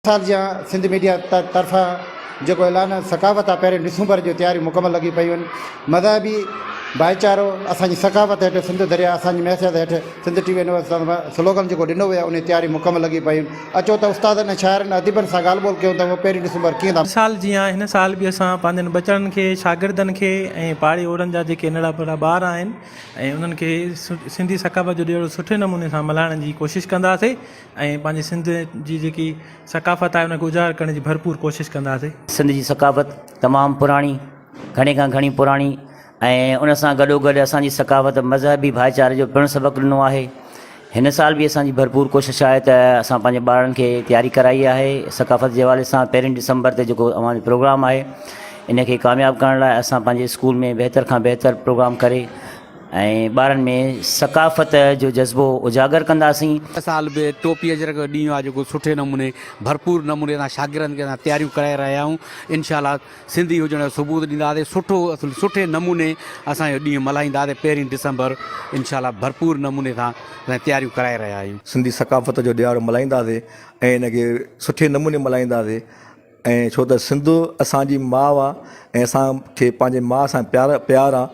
साल जी सिंध मीडिया तरफ़ा जो ऐलान सकाफ़त आहे पहिरें डिसंबर जो तैयारी मुकमल लगी पई आहिनि। मज़हबी भाईचारो असांजी सकाफ़त हेठि सिंध दरिया असांजी मैसियत हेठि सिंध टीवी स्लोगन जो ॾिनो वियो आहे उन तैयारी मुकमल लगी पई आहिनि। अचो त उस्तादनि ऐं शाइरनि अदीबनि सां ॻाल्हि ॿोल कयूं त उहो पहिरीं डिसंबर कीअं था। साल जीअं हिन साल बि असां पंहिंजनि बचड़नि खे शागिर्दनि खे ऐं पहाड़ी ओड़नि जा जेके नंढा वॾा ॿार आहिनि ऐं उन्हनि खे सिंधी सकाफ़त जो ॾिणु सुठे नमूने सां मल्हाइण जी कोशिशि कंदासीं ऐं पंहिंजी सिंध जी जेकी सकाफ़त आहे उनखे उजागर करण जी भरपूर कोशिशि कंदासीं। सिंध जी सकाफ़त तमामु पुराणी, घणी खां घणी पुराणी ऐं उन सां गॾोगॾु असांजी सकाफ़त मज़हबी भाईचारे जो पिणु सबक़ु ॾिनो आहे। हिन साल बि असांजी भरपूर कोशिशि आहे त असां पंहिंजे ॿारनि खे तयारी कराई आहे सकाफ़त जे हवाले सां। पहिरीं डिसंबर ते जेको अवां प्रोग्राम आहे इनखे कामयाबु करण लाइ असां पंहिंजे स्कूल में बहितर खां बहितर प्रोग्राम करे ऐं ॿारनि में सकाफ़त जो जज़्बो उजागर कंदासीं। साल बि टोपीअ जो ॾींहुं आहे जेको सुठे नमूने भरपूर नमूने सां शागिर्दनि खे असां तयारियूं कराए रहिया आहियूं। इनशाला सिंधी हुजण जो सबूत ॾींदासीं, सुठे नमूने असां इहो ॾींहुं मल्हाईंदासीं। पहिरीं डिसंबर इनशाला भरपूर नमूने सां असां तयारियूं कराए रहिया आहियूं। सिंधी सकाफ़त जो ॾियारो मल्हाईंदासीं ऐं इनखे सुठे नमूने मल्हाईंदासीं। ऐं छो त सिंध असांजी माउ आहे ऐं असांखे पंहिंजे माउ सां प्यार आहे।